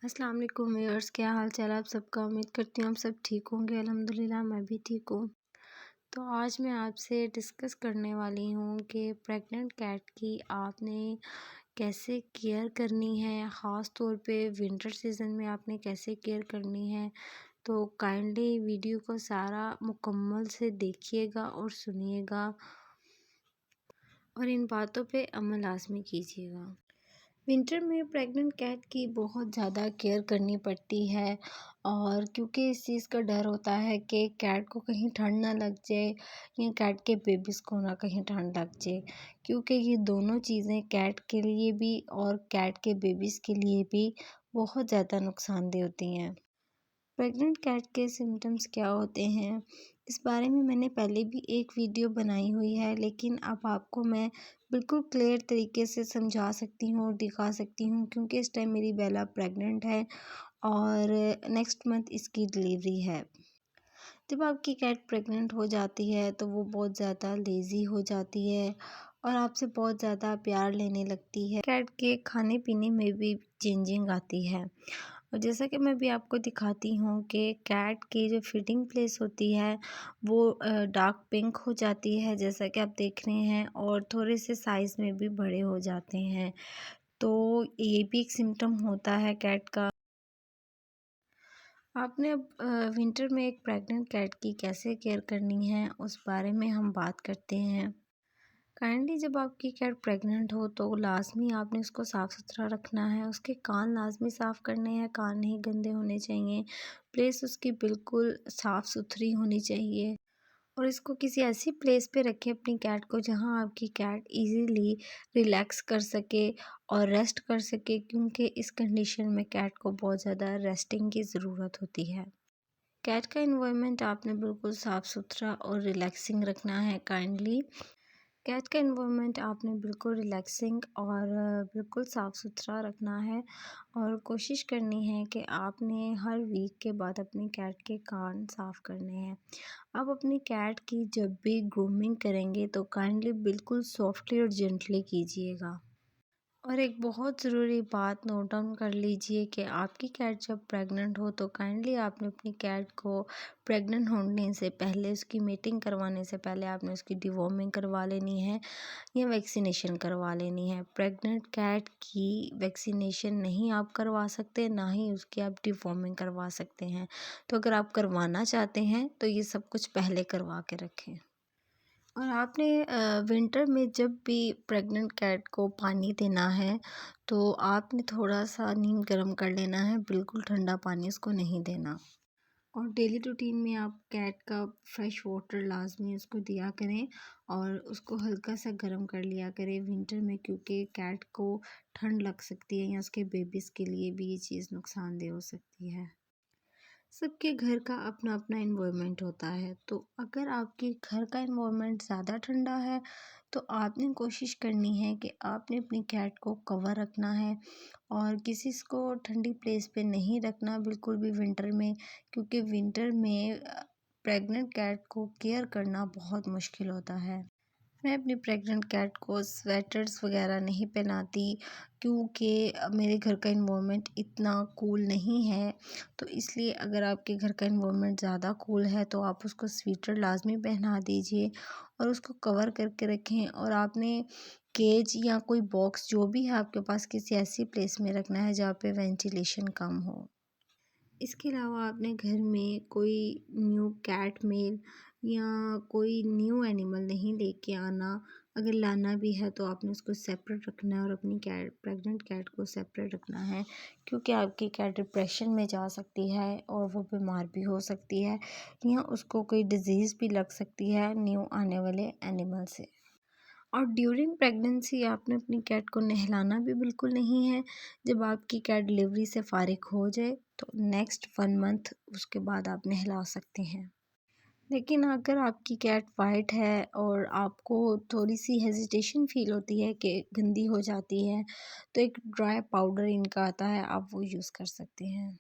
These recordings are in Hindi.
अस्सलाम वालेकुम व्यूअर्स, क्या हाल चाल है आप सबका। उम्मीद करती हूँ आप सब ठीक होंगे। अल्हम्दुलिल्लाह मैं भी ठीक हूँ। तो आज मैं आपसे डिस्कस करने वाली हूँ कि प्रेग्नेंट कैट की आपने कैसे केयर करनी है, ख़ास तौर पे विंटर सीज़न में आपने कैसे केयर करनी है। तो काइंडली वीडियो को सारा मुकम्मल से देखिएगा और सुनिएगा और इन बातों पे अमल लाज़मी कीजिएगा। विंटर में प्रेग्नेंट कैट की बहुत ज़्यादा केयर करनी पड़ती है और क्योंकि इस चीज़ का डर होता है कि कैट को कहीं ठंड ना लग जाए या कैट के बेबीज़ को ना कहीं ठंड लग जाए, क्योंकि ये दोनों चीज़ें कैट के लिए भी और कैट के बेबीज़ के लिए भी बहुत ज़्यादा नुकसानदेह होती हैं। प्रेग्नेंट कैट के सिम्टम्स क्या होते हैं, इस बारे में मैंने पहले भी एक वीडियो बनाई हुई है, लेकिन अब आपको मैं बिल्कुल क्लियर तरीके से समझा सकती हूँ और दिखा सकती हूँ, क्योंकि इस टाइम मेरी बेला प्रेग्नेंट है और नेक्स्ट मंथ इसकी डिलीवरी है। जब आपकी कैट प्रेग्नेंट हो जाती है तो वो बहुत ज़्यादा लेज़ी हो जाती है और आपसे बहुत ज़्यादा प्यार लेने लगती है। कैट के खाने पीने में भी चेंजिंग आती है और जैसा कि मैं भी आपको दिखाती हूँ कि कैट की जो फीडिंग प्लेस होती है वो डार्क पिंक हो जाती है, जैसा कि आप देख रहे हैं, और थोड़े से साइज़ में भी बड़े हो जाते हैं। तो ये भी एक सिम्टम होता है कैट का। आपने अब विंटर में एक प्रेग्नेंट कैट की कैसे केयर करनी है उस बारे में हम बात करते हैं। काइंडली जब आपकी कैट प्रेग्नेंट हो तो लाजमी आपने उसको साफ़ सुथरा रखना है। उसके कान लाजमी साफ़ करने हैं, कान नहीं गंदे होने चाहिए। प्लेस उसकी बिल्कुल साफ़ सुथरी होनी चाहिए और इसको किसी ऐसी प्लेस पे रखें अपनी कैट को जहाँ आपकी कैट इजीली रिलैक्स कर सके और रेस्ट कर सके, क्योंकि इस कंडीशन में कैट को बहुत ज़्यादा रेस्टिंग की ज़रूरत होती है। कैट का इन्वायरमेंट आपने बिल्कुल साफ़ सुथरा और रिलैक्सिंग रखना है। काइंडली कैट का इन्वायरमेंट आपने बिल्कुल रिलैक्सिंग और बिल्कुल साफ़ सुथरा रखना है और कोशिश करनी है कि आपने हर वीक के बाद अपनी कैट के कान साफ़ करने हैं। आप अपनी कैट की जब भी ग्रूमिंग करेंगे तो काइंडली बिल्कुल सॉफ्टली और जेंटली कीजिएगा। और एक बहुत ज़रूरी बात नोट डाउन कर लीजिए कि आपकी कैट जब प्रेग्नेंट हो तो काइंडली आपने अपनी कैट को प्रेग्नेंट होने से पहले, उसकी मीटिंग करवाने से पहले आपने उसकी डिवॉर्मिंग करवा लेनी है या वैक्सीनेशन करवा लेनी है। प्रेग्नेंट कैट की वैक्सीनेशन नहीं आप करवा सकते, ना ही उसकी आप डिवॉर्मिंग करवा सकते हैं। तो अगर आप करवाना चाहते हैं तो ये सब कुछ पहले करवा के रखें। और आपने विंटर में जब भी प्रेग्नेंट कैट को पानी देना है तो आपने थोड़ा सा नीम गर्म कर लेना है, बिल्कुल ठंडा पानी उसको नहीं देना। और डेली रूटीन में आप कैट का फ्रेश वाटर लाजमी उसको दिया करें और उसको हल्का सा गर्म कर लिया करें विंटर में, क्योंकि कैट को ठंड लग सकती है या उसके बेबीज़ के लिए भी ये चीज़ नुकसानदेह हो सकती है। सबके घर का अपना अपना इन्वायरमेंट होता है, तो अगर आपके घर का इन्वायरमेंट ज़्यादा ठंडा है तो आपने कोशिश करनी है कि आपने अपनी कैट को कवर रखना है और किसी को ठंडी प्लेस पे नहीं रखना बिल्कुल भी विंटर में, क्योंकि विंटर में प्रेग्नेंट कैट को केयर करना बहुत मुश्किल होता है। मैं अपनी प्रेग्नेंट कैट को स्वेटर्स वगैरह नहीं पहनाती, क्योंकि मेरे घर का इन्वायरमेंट इतना कूल नहीं है। तो इसलिए अगर आपके घर का इन्वायरमेंट ज़्यादा कूल है तो आप उसको स्वेटर लाजमी पहना दीजिए और उसको कवर करके रखें। और आपने केज या कोई बॉक्स जो भी है आपके पास किसी ऐसी प्लेस में रखना है जहाँ पे वेंटिलेशन कम हो। इसके अलावा आपने घर में कोई न्यू कैट मेल या कोई न्यू एनिमल नहीं लेके आना। अगर लाना भी है तो आपने उसको सेपरेट रखना है और अपनी कैट प्रेग्नेंट कैट को सेपरेट रखना है, क्योंकि आपकी कैट डिप्रेशन में जा सकती है और वो बीमार भी हो सकती है या उसको कोई डिजीज़ भी लग सकती है न्यू आने वाले एनिमल से। और ड्यूरिंग प्रेगनेंसी आपने अपनी कैट को नहलाना भी बिल्कुल नहीं है। जब आपकी कैट डिलीवरी से फ़ारिग हो जाए तो नेक्स्ट 1 मंथ उसके बाद आप नहला सकते हैं। लेकिन अगर आपकी कैट वाइट है और आपको थोड़ी सी हेजिटेशन फ़ील होती है कि गंदी हो जाती है, तो एक ड्राई पाउडर इनका आता है, आप वो यूज़ कर सकते हैं।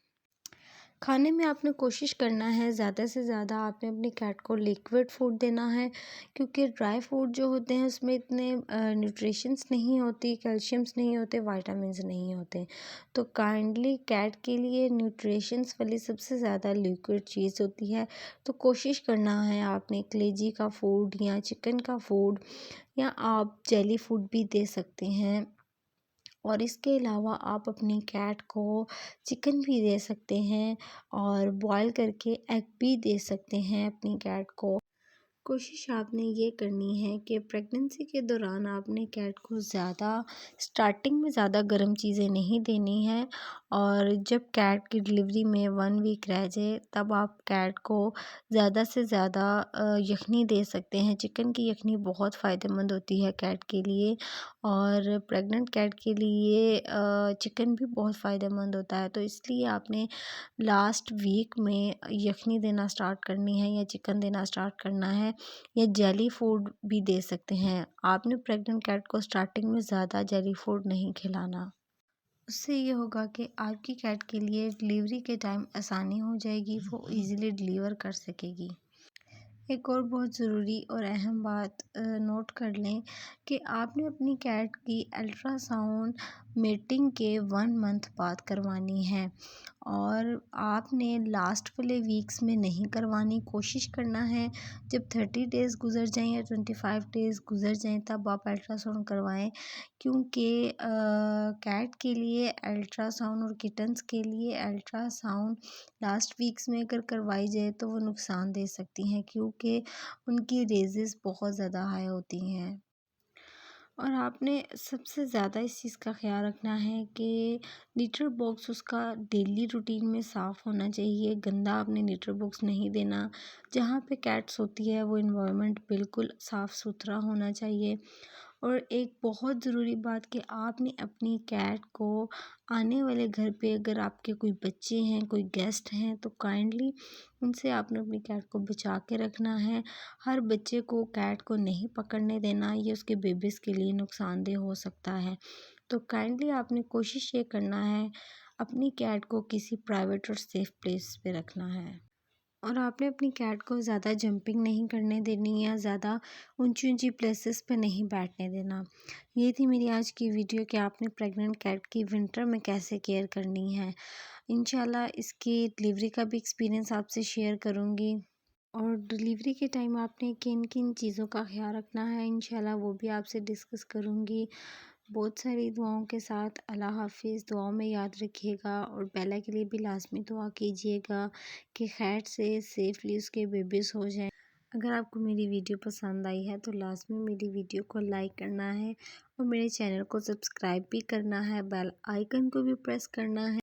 खाने में आपने कोशिश करना है ज़्यादा से ज़्यादा आपने अपनी कैट को लिक्विड फूड देना है, क्योंकि ड्राई फूड जो होते हैं उसमें इतने न्यूट्रिशंस नहीं होती, कैल्शियम्स नहीं होते, विटामिन्स नहीं होते। तो काइंडली कैट के लिए न्यूट्रिशंस वाली सबसे ज़्यादा लिक्विड चीज़ होती है। तो कोशिश करना है आपने कलेजी का फूड या चिकन का फूड या आप जेली फूड भी दे सकते हैं। और इसके अलावा आप अपनी कैट को चिकन भी दे सकते हैं और बॉयल करके एग भी दे सकते हैं अपनी कैट को। कोशिश आपने ये करनी है कि प्रेगनेंसी के दौरान आपने कैट को स्टार्टिंग में ज़्यादा गर्म चीज़ें नहीं देनी है, और जब कैट की डिलीवरी में 1 वीक रह जाए तब आप कैट को ज़्यादा से ज़्यादा यखनी दे सकते हैं। चिकन की यखनी बहुत फ़ायदेमंद होती है कैट के लिए, और प्रेग्नेंट कैट के लिए चिकन भी बहुत फ़ायदेमंद होता है। तो इसलिए आपने लास्ट वीक में यखनी देना स्टार्ट करनी है या चिकन देना स्टार्ट करना है, या जेली फूड भी दे सकते हैं। आपने प्रेग्नेंट कैट को स्टार्टिंग में ज़्यादा जेली फूड नहीं खिलाना। उससे ये होगा कि आपकी कैट के लिए डिलीवरी के टाइम आसानी हो जाएगी, वो इजीली डिलीवर कर सकेगी। एक और बहुत ज़रूरी और अहम बात नोट कर लें कि आपने अपनी कैट की अल्ट्रासाउंड मेटिंग के 1 मंथ बाद करवानी है, और आपने लास्ट वाले वीक्स में नहीं करवानी। कोशिश करना है जब 30 डेज़ गुजर जाएं या 25 डेज़ गुजर जाएं तब आप अल्ट्रासाउंड करवाएं, क्योंकि कैट के लिए अल्ट्रासाउंड और किटन्स के लिए अल्ट्रासाउंड लास्ट वीक्स में अगर करवाई जाए तो वो नुकसान दे सकती हैं, क्योंकि उनकी रेजेस बहुत ज़्यादा हाई होती हैं। और आपने सबसे ज़्यादा इस चीज़ का ख्याल रखना है कि लिटर बॉक्स उसका डेली रूटीन में साफ़ होना चाहिए। गंदा आपने लिटर बॉक्स नहीं देना। जहाँ पे कैट्स होती है वो इन्वायरमेंट बिल्कुल साफ़ सुथरा होना चाहिए। और एक बहुत ज़रूरी बात कि आपने अपनी कैट को आने वाले घर पे अगर आपके कोई बच्चे हैं, कोई गेस्ट हैं, तो काइंडली उनसे आपने अपनी कैट को बचा के रखना है। हर बच्चे को कैट को नहीं पकड़ने देना, ये उसके बेबीज़ के लिए नुकसानदेह हो सकता है। तो काइंडली आपने कोशिश ये करना है अपनी कैट को किसी प्राइवेट और सेफ़ प्लेस पे रखना है। और आपने अपनी कैट को ज़्यादा जंपिंग नहीं करने देनी या ज़्यादा ऊंची ऊंची प्लेसेस पे नहीं बैठने देना। ये थी मेरी आज की वीडियो कि आपने प्रेग्नेंट कैट की विंटर में कैसे केयर करनी है। इंशाल्लाह इसकी डिलीवरी का भी एक्सपीरियंस आपसे शेयर करूँगी, और डिलीवरी के टाइम आपने किन किन चीज़ों का ख्याल रखना है इंशाल्लाह वो भी आपसे डिस्कस करूँगी। बहुत सारी दुआओं के साथ अल्लाह हाफिज़। दुआओं में याद रखिएगा, और बेला के लिए भी लाजमी दुआ कीजिएगा कि खैर से सेफली उसके बेबीज़ हो जाएं। अगर आपको मेरी वीडियो पसंद आई है तो लाजमी मेरी वीडियो को लाइक करना है, और मेरे चैनल को सब्सक्राइब भी करना है, बेल आइकन को भी प्रेस करना है।